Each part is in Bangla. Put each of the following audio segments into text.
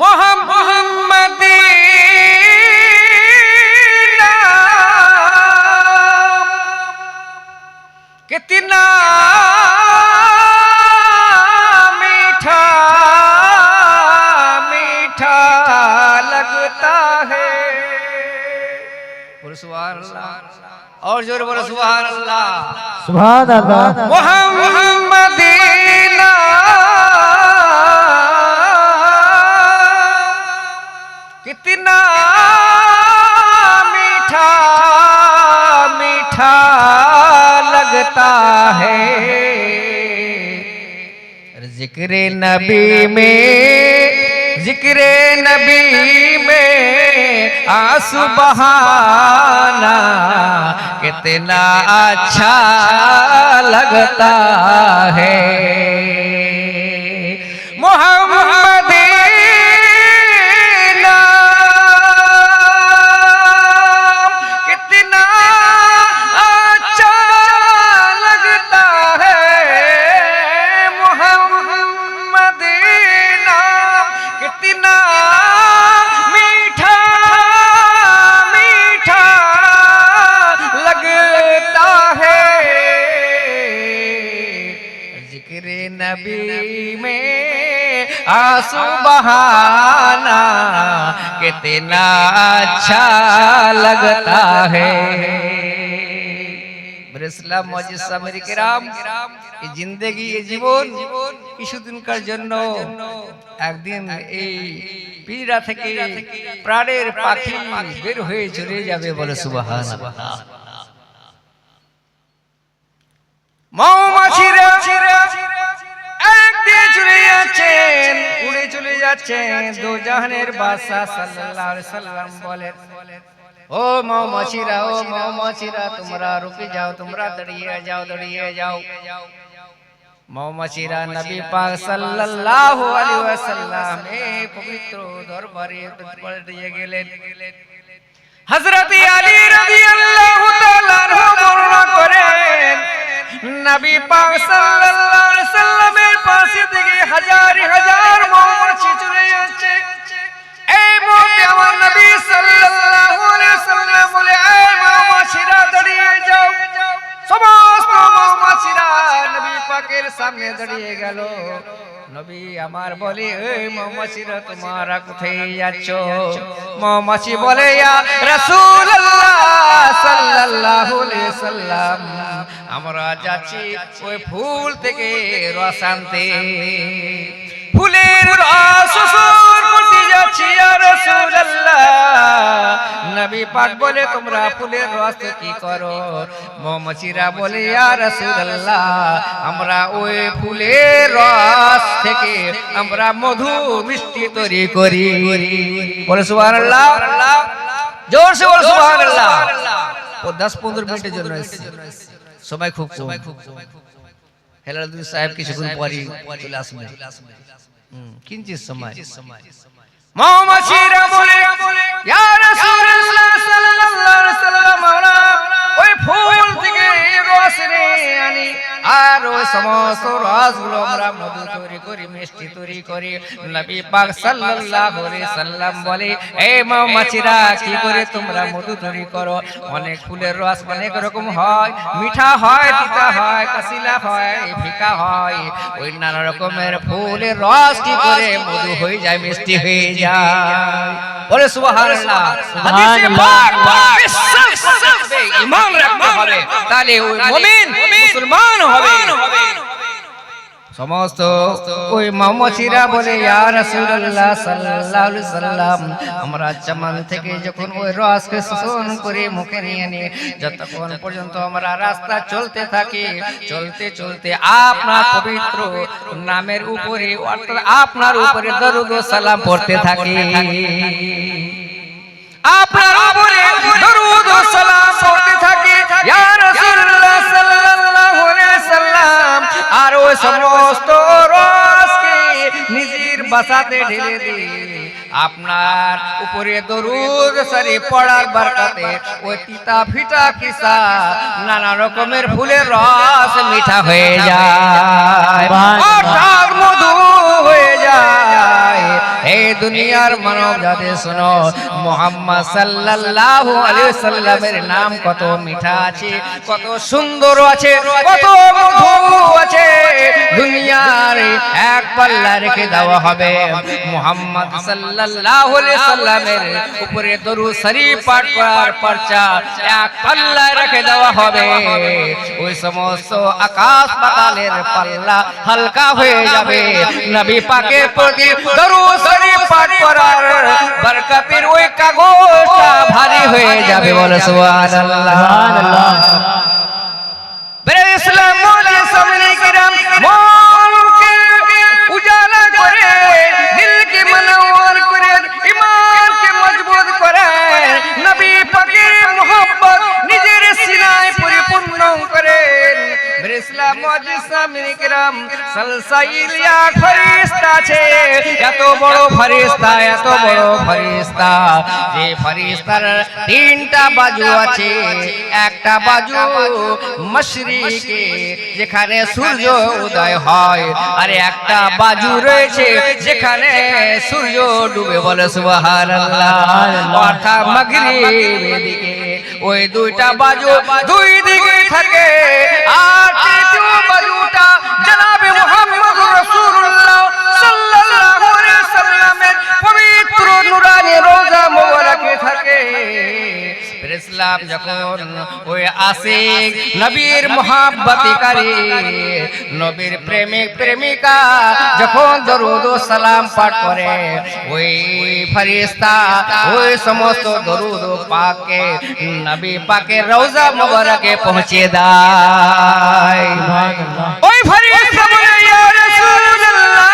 मोहम्मदीना कितना मीठा मीठा लगता है। बोलो सुभान अल्लाह, और जोर बोलो सुभान अल्लाह। सुभान अल्लाह। मोहम्मदीना कितना मीठा मीठा लगता है। जिक्र नबी में आंसू बहाना कितना अच्छा लगता है। मोहम्मदीना कितना अच्छा लगता है। मोहम्मदीना कितना मीठा मीठा लगता है। जिक्र नबी में आंसू बहाना कितना अच्छा लगता है। इस्लाम मौजिद सामरी किराम, এই জিন্দেগি এই জীবন কিছুদিনকার জন্য, একদিন এই পিঁজরা থেকে প্রাণের পাখি বের হয়ে চলে যাবে। বলে সুবহানাল্লাহ। মৌমাছিরা একদিন চলে যাচ্ছেন, উড়ে চলে যাচ্ছেন। দো জাহানের বাদশা সাল্লাল্লাহু আলাইহি সাল্লাম বলেন, ও মৌমাছিরা, ও মৌমাছিরা, তোমরা রুকে যাও, তোমরা দাঁড়িয়ে যাও, দাঁড়িয়ে যাও। মৌমাছিরা নবী পাক সাল্লাল্লাহু আলাইহি ওয়াসাল্লাম এই পবিত্র দরবারে দাঁড়িয়ে গেলেন। হযরত আলী রাদিয়াল্লাহু তাআলা বর্ণনা করেন, নবী পাক সাল্লাল্লাহু আলাইহি ওয়াসাল্লামের পাশে থেকে হাজার হাজার মৌমাছি চলে যাচ্ছে। এই মুহূর্তে আমার নবী সাল্লাল্লাহু আলাইহি ওয়াসাল্লাম বলে, এই মৌমাছিরা দাঁড়িয়ে যাও। সমস্ত মৌমাছিরা নবী পাকের সামনে দাঁড়িয়ে গেল। নবী আমার বলে, এই মৌমাছিরা তোমরা কোথায় যাচ্ছ? মৌমাছি বলে, ইয়া রাসূলুল্লাহ সাল্লাল্লাহু আলাইহি ওয়াসাল্লাম, আমরা যাচ্ছি ওই ফুল থেকে রস আনতে। ফুলের রস শোষণ করতে যাচ্ছি ইয়া রাসূলুল্লাহ। নবী পাক বলে, তোমরা ফুলের রস কি করো? মৌমাছিরা বলে, ইয়া রাসূলুল্লাহ, আমরা ওই ফুলের রস থেকে আমরা মধু মিষ্টি তৈরি করি। বলে সুবহানাল্লাহ, জোর সে বলে সুবহানাল্লাহ। ও 10-15 মিনিটের জন্য এসেছে, সময় খুব কম। হেলালুদ্দিন সাহেব কিছুক্ষণ পরে চলে আসবে, কিঞ্চিত সময়। মৌমাছিরা বলে, ইয়া রাসূলুল্লাহ সাল্লাল্লাহু আলাইহি ওয়াসাল্লাম, আমরা ওই ফুল থেকে রস নিয়ে আনি, আর ওই সমস্ত রসগুলো আমরা মধু তৈরি করি, মিষ্টি তৈরি করি। নবী পাক সাল্লাল্লাহু আলাইহি ওয়াসাল্লাম বলে, এই মৌমাছিরা কি করে তোমরা মধু তৈরি করো? অনেক ফুলের রস অনেক রকম হয়, মিঠা হয়, তিতা হয়, কাসিলা হয়, ফিকা হয়। ওই নানা রকমের ফুলের রস কি করে মধু হয়ে যায়, মিষ্টি হয়ে যায়? বলে সুবহানাল্লাহ। হাদিসে পাক বিশ্বাস করতে ঈমান রাখতে হবে, তাহলে ওই মুমিন মুসলমান হবে। সমস্ত ওই মৌমাছিরা বলে, ইয়া রাসূলুল্লাহ সাল্লাল্লাহু আলাইহি ওয়াসাল্লাম, আমরা চমন থেকে যখন ওই রসকে শোষণ করে মুখে নিয়ে নিয়ে যতক্ষণ পর্যন্ত আমরা রাস্তা চলতে থাকি, চলতে চলতে আপনার পবিত্র নামের উপরে, অর্থাৎ আপনার উপরে দরুদ ও সালাম পড়তে থাকি। আপনার উপরে দরুদ ও সালাম পড়তে থাকি ইয়া রাসূলুল্লাহ সাল্লাল্লাহু আলাইহি ওয়াসাল্লাম। আর ওই সমস্ত রসকে নিজের বাসাতে ঢেলে দিই। আপনার উপরে দরুদ শরীফ পড়ার বরকতে ওই তিতা ফিটা কিসা নানা রকমের ফুলের রস মিঠা হয়ে যায়, অর্থাৎ মধু হয়ে যায়। এই দুনিয়ার মানব জাতি শোনো, মুহাম্মদ সাল্লাল্লাহু আলাইহি ওয়াসাল্লামের নাম কত মিঠা আছে, কত সুন্দর আছে, কত মধু আছে। দুনিয়ার এক পাল্লা রেখে দেওয়া হবে মুহাম্মদ সাল্লাল্লাহু আলাইহি ওয়াসাল্লামের উপরে দরুদ শরীফ পাঠ করার পর্চা এক পাল্লা রেখে দেওয়া হবে। ওই সমস্ত আকাশ পাতালের পাল্লা হালকা হয়ে যাবে। নবী পাকের প্রতি দরুদ শরীফ পাঠ করার বরকতের ওই কাগজটা ভারী হয়ে যাবে। বলো সুবহানাল্লাহ। বড় ইসলাম মৌলা সামনে কিরাম মনকে উজালা করে, দিলকে মনোর করে, ঈমানকে মজবুত করে, নবী পাকের মোহব্বত নিজের সিনায় পরিপূর্ণ করেন। বড় ইসলাম মৌলা সামনে কিরাম সালসাইলিয়া ফেরেশতা আছে, এত বড় ফেরেশতা, এত বড় ফেরেশতা, যে ফেরেশতার তিনটা বাজু আছে। একটা বাজু মাশরিকে, যেখানে সূর্য উদয় হয়, আর একটা বাজু রয়েছে যেখানে সূর্য ডুবে। বলে সুবহানাল্লাহ। অর্থাৎ মাগরিবের দিকে ওই দুইটা বাজু দুই দিকে থাকে। আর তৃতীয় বাজুটা জনাবে মুহাম্মদ রাসূলুল্লাহ সাল্লাল্লাহু আলাইহি ওয়াসাল্লামের পবিত্র নূরানি রওজা মোবারকে থাকে। ইসলাম যখন ওই আশিক নবীর মুহাব্বতকারী, নবীর প্রেমিক প্রেমিকা যখন দরুদ ও সালাম পাঠ করে, ওই ফেরেশতা ওই সমস্ত দরুদ পাককে নবী পাকের রওজা মোবারকে পৌঁছে দেয়। ওই ফেরেশতা বলে, ইয়া রাসূলুল্লাহ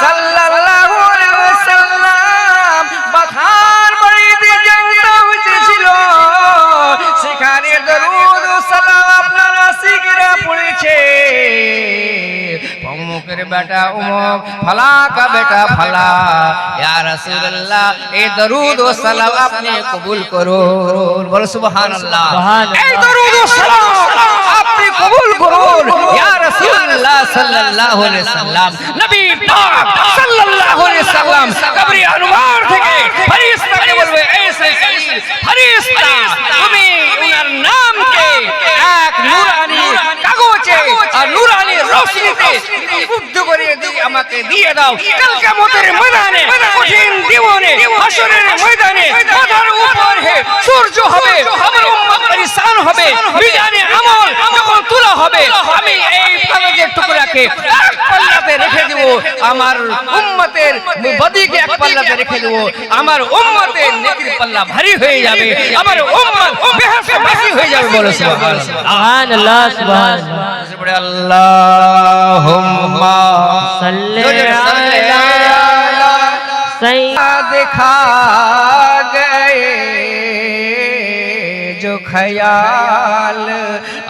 সাল্লাল্লাহু আলাইহি ওয়াসাল্লাম বাধার বাড়িতে জানতা হয়েছিল, সেখানে দরুদ ও সালাম আপনার আশিকরা পড়েছে। অমুকের বেটা অমুক, ফলা কা বেটা ফলা, ইয়া রাসূলুল্লাহ এই দরুদ ও সালাম আপনি কবুল করুন। বলো সুবহানাল্লাহ। এই দরুদ ও সালাম আপনি কবুল করুন ইয়া রাসূলুল্লাহ সাল্লাল্লাহু আলাইহি ওয়াসাল্লাম। নবী পাক সাল্লাল্লাহু আলাইহি ওয়াসাল্লাম কবরে আনোয়ার থেকে ফেরেশতাকে বলবে, এই ফেরেশতা তুমি ওনার নামকে এক নূরানি কাগজে আর নূরানি রোশনীতে মুগ্ধ করে আমাকে দিয়ে দাও। কাল কিয়ামতের ময়দানে, কঠিন জীবনে, হাসরের ময়দানে মাথার উপরে সূর্য হবে, আমার উম্মত পরিশান হবে, মিজানে আমল যখন তোলা হবে, আমি এই কাগজের টুকরাকে এক পাল্লাতে রেখে দেব, আমার উম্মতের বদিকে এক পাল্লাতে রেখে দেব, আমার উম্মতের নেকির পাল্লা ভারী হয়ে যাবে, আমার উম্মত বেহেশতবাসী হয়ে যাবে। বলো সুবহানাল্লাহ। সুবহানাল্লাহ। আল্লাহুম্মা সাল্লি আলা सैयद दिखा गए जो ख्याल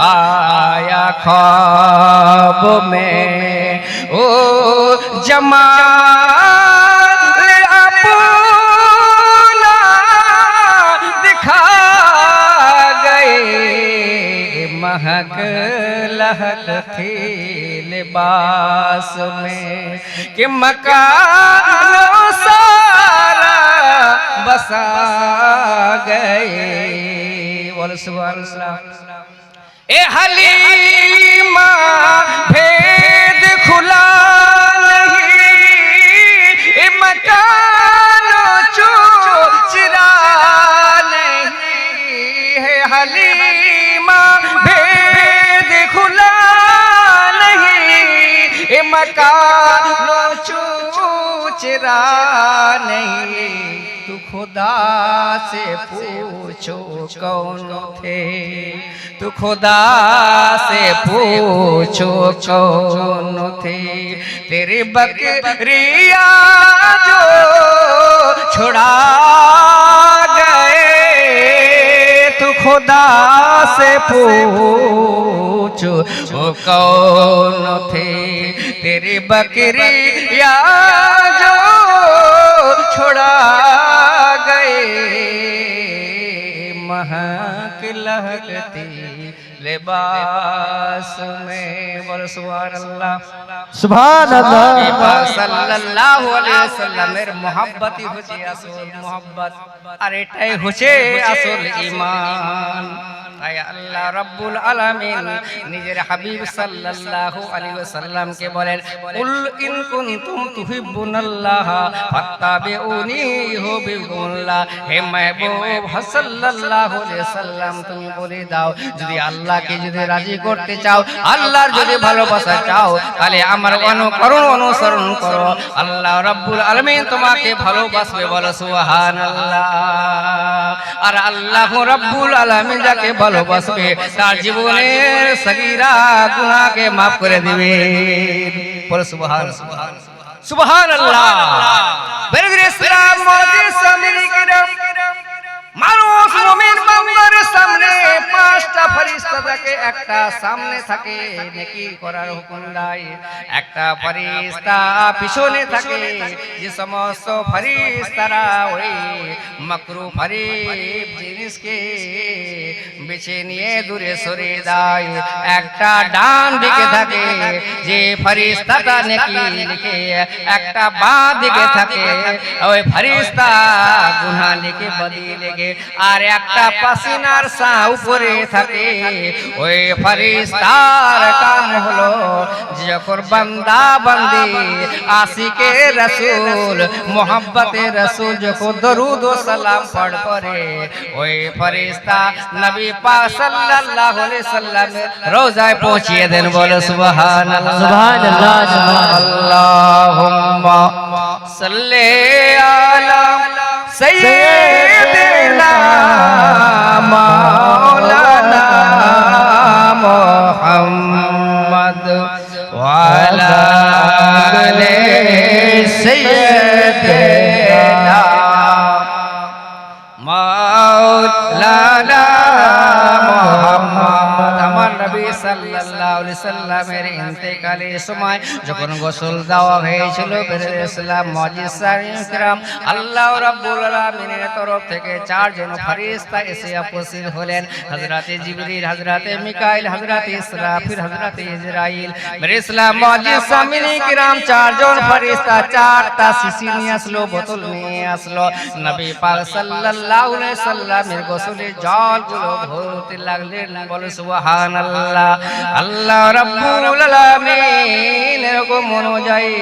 आया ख्वाब में, ओ जमाल अपना दिखा गए, महक लहक थी लिबास में कि मकान सारा बसा गए। बोल सुभानअल्लाह। ए हलीमा भेद खुला नहीं, ए मकान चुरा नहीं है, हलीमा भेद खुला नहीं, ए मकान चुरा नहीं। तू खुदा से पूछो कौन थे, तू खुदा से पूछो कौन थे, तेरे बकरिया जो छुड़ा गए, तू खुदा से पूछो वो कौन थे, तेरे बकरिया जो छुड़ा गए, महक लहकती लिबास में। बोल सुभान अल्लाह। সুবহানাল্লাহ। সাল্লাল্লাহু আলাইহি ওয়াসাল্লামের মুহাব্বতই হচ্ছে আসল মুহাব্বত, আর এটাই হচ্ছে আসল ঈমান। তাই আল্লাহ রাব্বুল আলামিন নিজের হাবিব সাল্লাল্লাহু আলাইহি ওয়াসাল্লামকে বলেন, কুল ইন কুনতুম তুহিব্বুনাল্লাহ ফাত্তাবিউনি ইউহিব্বুকুমুল্লাহ। হে মাহবুব সাল্লাল্লাহু আলাইহি ওয়াসাল্লাম, তুমি বলে দাও, যদি আল্লাহকে যদি রাজি করতে চাও, আল্লাহর যদি ভালোবাসা চাও, তাহলে আমার অনুকরণ অনুসরণ করো, আল্লাহ রাব্বুল আলামিন তোমাকে ভালোবাসবে। বলো সুবহানাল্লাহ। আর আল্লাহ রাব্বুল আলামিন যাকে ভালোবাসবে তার জীবনের সগীরা গুনাহকে maaf করে দিবে। বলো সুবহানাল্লাহ। সুবহানাল্লাহ। বেরের ইসলাম মুআজ্জিজ সামিরি কিরাম, মানুষ মুমিন বান্দার সামনে পাঁচটা ফেরেশতা থাকে, একটা সামনে থাকে নেকি করার হুকুম দেয়, একটা ফেরেশতা পিছনে থাকে, যে সমস্ত ফেরেশতারা ওই মাকরুহ ফরিব জিনিসকে বেছে নিয়ে দূরে সরে দেয়। একটা ডান দিকে থাকে যে ফেরেশতাটা নেকি লিখে, একটা বাঁ দিকে থাকে ওই ফেরেশতা গুনাহ লিখে বদি লিখে, আর একটা পাসিনার সা উপরে থাকে ওই ফেরেশতার কাম হলো যখন বান্দা বান্দি আশিকে রাসূল মুহাব্বতে রাসূল যখন দরুদ ও সালাম পড় করে, ওই ফেরেশতা নবী পাক সাল্লাল্লাহু আলাইহি সাল্লামের রওজায় পৌঁছিয়ে দেন। বলো সুবহানাল্লাহ। সুবহানাল্লাহ। আল্লাহুম্মা সাল্লি আলা সাইয়্যিদিনা মাওলানা মুহাম্মদ ওয়া আলা আলি সাইয়্যিদিনা মাওলানা মুহাম্মদ। আমার নবী সাল্লাল্লাহু আলাইহি সাল্লামের ইন্তেকালের সময় যখন গোসল দেওয়া হয়েছিল, বেরের ইসলাম মুআজ্জিজ সামিঈন কিরাম, আল্লাহ রাব্বুল আলামিনের তরফ থেকে চারজন ফেরেশতা এসে উপস্থিত হলেন। হযরতে জিবরিল, হযরতে মিকাইল, হযরতে ইসরাফিল, হযরতে ইসরাইল। বেরের ইসলাম মুআজ্জিজ সামিঈন কিরাম চারজন ফেরেশতা চারটা শিশি নিয়ে আসলো, বোতল নিয়ে আসলো। নবী পাক সাল্লাল্লাহু আলাইহি সাল্লামের গোসলের জলগুলো ভরতে লাগলেন। বলে সুবহানাল্লাহ। আল্লাহ রাব্বুল আলামিন এরকম অনুযায়ী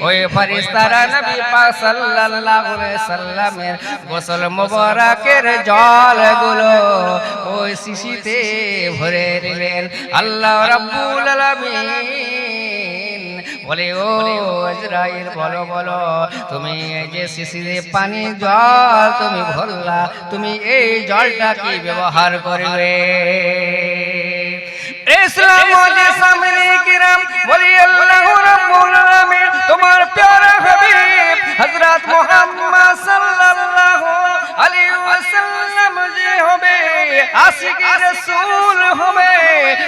ওই ফেরেশতারা নবী পাক সাল্লাল্লাহু আলাইহি সাল্লামের গোসল মোবারকের জলগুলো ওই শিশিতে ভরে নিলেন। আল্লাহ রাব্বুল আলামিন বলে, ও ইসরাইল, বলো বলো, তুমি এই যে শিশিরে পানি জল তুমি ভরলা, তুমি এই জলটা কি ব্যবহার করবে? ইসলাম মুআজ্জিজ সামিঈন কিরাম বলি, আল্লাহ রাব্বুল আলামিন তোমার প্যারা হাবিব হযরত মুহাম্মদ সাল্লাল্লাহু আলাইহি ওয়াসাল্লাম যে হবে আশিকে রাসূল হবে,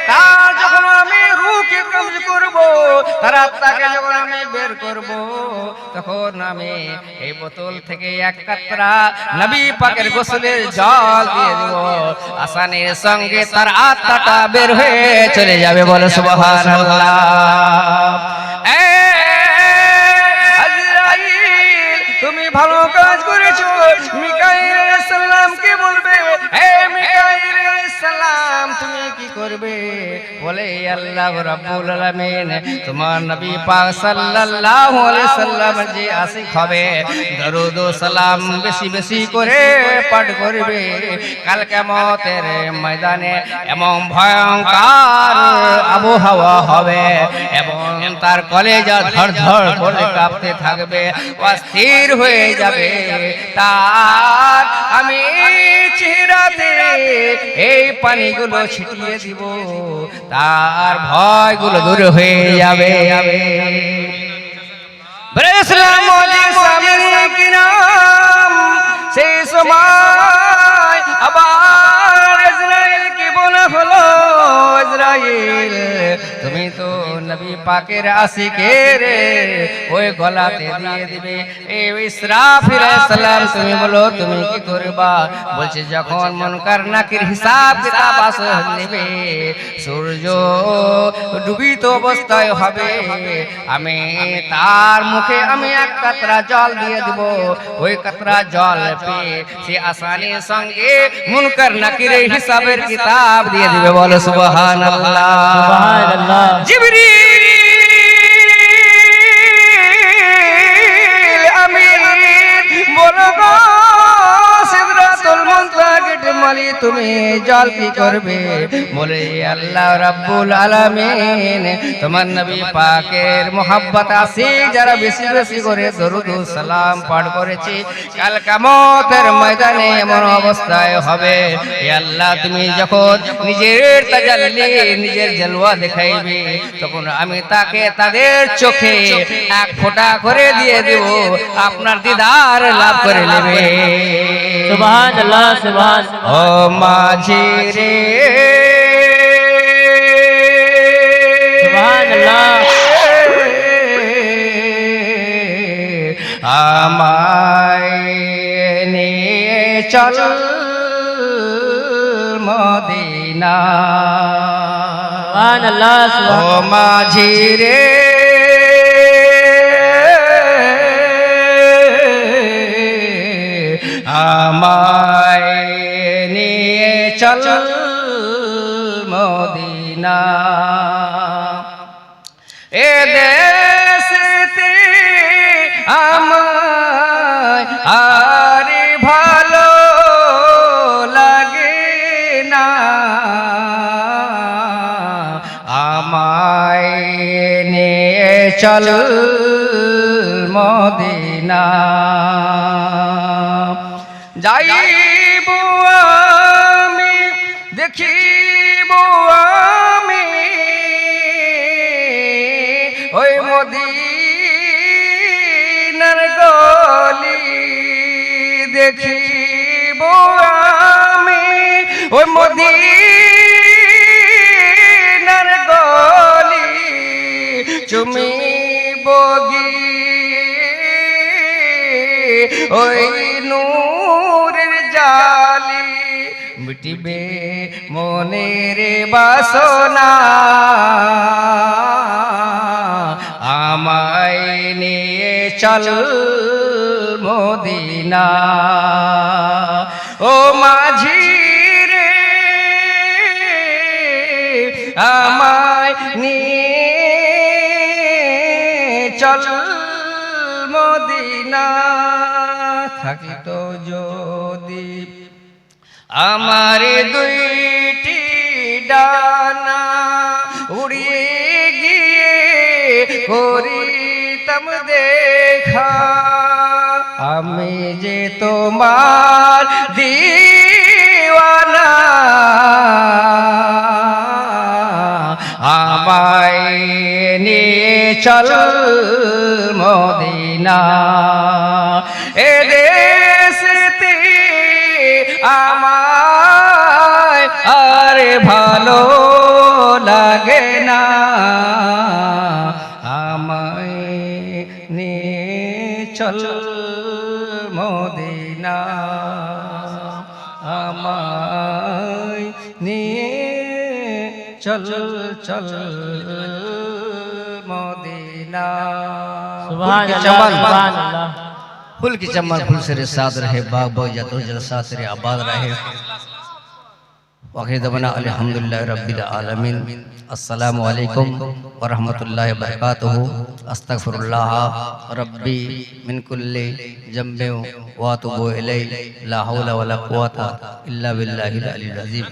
তার যখন আমি রূহকে কবজ করব, তার আত্মাকে যখন আমি বের করব, তখন আমি এই বোতল থেকে এক কাতরা নবী পাকের গোসলের জল দিয়ে দেব, আসানের সঙ্গে তার আত্মাটা বের হয়ে চলে যাবে। বলে সুবহানাল্লাহ। আজরাইল, তুমি ভালো কাজ করেছো। মিকাইল আলাইহিস সালামকে বলবে, হে মিকাইল আলাইহিস সালাম, তুমি কি করবে? বলে, আল্লাহ রাব্বুল আলামিন তোমার নবী পাক সাল্লাল্লাহু আলাইহি সাল্লাম যে আশিক হবে, দরুদ ও সালাম বেশি বেশি করে পাঠ করবে। কাল কিয়ামতের ময়দানে এমন ভয়ঙ্কর আবহাওয়া হবে এবং তার কলেজা ধর ধর করে কাঁপতে থাকবে, অস্থির হয়ে যাবে। তার আমি চেহারাতে এই পানিগুলো ছিটিয়ে দিব, তার ভয়গুলো দূর হয়ে যাবে। ইসলাম মুআজ্জিজ সামিঈন কিরাম সেই সময় আবার ইসরাইলকে বলা হলো, ইসরাইল তুমি তো নবী পাকের আশিকের ওই গলাতে দিয়ে দিবে। এই ইসরাফিল আলাইহিস সালাম তুমি বলো তুমি কি করবা? বলছে যখন মুনকার নাকির হিসাব কিতাব আসে নেবে, সূর্য ডুবিত অবস্থায় হবে, আমি তার মুখে আমি এক কাতরা জল দিয়ে দিব। ওই কাতরা জল পেয়ে সে আসানির সঙ্গে মুনকার নাকিরের হিসাবের কিতাব দিয়ে দিবে। বলো সুবহানাল্লাহ। সুবহানাল্লাহ। জিবরিল আমিন বলো গো সিদরাতুল মুনতাহা কেটে মালি তুমি জল কি করবে? বলে আল্লাহ রাব্বুল আলামিন তোমার নবী পাকের মোহাব্বত আছে যারা বেশি বেশি করে দরুদ ও সালাম পাঠ করেছে, কাল কিয়ামতের ময়দানে এমন অবস্থায় হবে, এ আল্লাহ তুমি যখন নিজের তাজাল্লি নিজের জলওয়া দেখাইবে, তখন আমি তাকে তাদের চোখে এক ফোঁটা করে দিয়ে দেব, আপনার দিদার লাভ করে নেবে। সুবহানাল্লাহ সুবহানাল্লাহ। ও মাঝি রে সুবহানাল্লাহ। আমায় নিয়ে চল মদিনা। সুবহানাল্লাহ ও সুবহানাল্লাহ। মাঝি রে আমায় নিয়ে চল মদিনা। এ দেশে আমায় আর ভালো লাগে না, আমায় নিয়ে চল মদিনা। যাইব আমি দেখিব আমি ওই মদিনার গলি, দেখিব আমি ওই মদিনার গলি, চুমিব ওই নূরের জালি, মিটিবে মনের বাসনা, আমায় নিয়ে চল মদিনা। ও মাঝি রে আমায় নিয়ে চল মদিনা। থাকিত যদি আমার দুইটি ডানা, উড়িয়ে গিয়ে করিতাম দেখা, আমি যে তোমার দিওয়ানা, আমায় নিয়ে চল মদিনা। এ দেশে আমায় আর ভালো লাগে না, আমায় নিয়ে চল মদিনা, আমায় নিয়ে চল চল मदीना। फूल की चमन फूल से साद रहे, बाग बगीचा जलसा से आबाद रहे। वाखिर दवाना अल्हम्दुलिल्लाह रब्बिल आलमीन। अस्सलामु अलैकुम व रहमतुल्लाहि व बरकातुहू। अस्तगफिरुल्लाह रब्बी मिन कुल्ली ज़ंबिन व अतूबु इलैहि। ला हौला व ला कुव्वता इल्ला बिल्लाहिल अलील अज़ीम।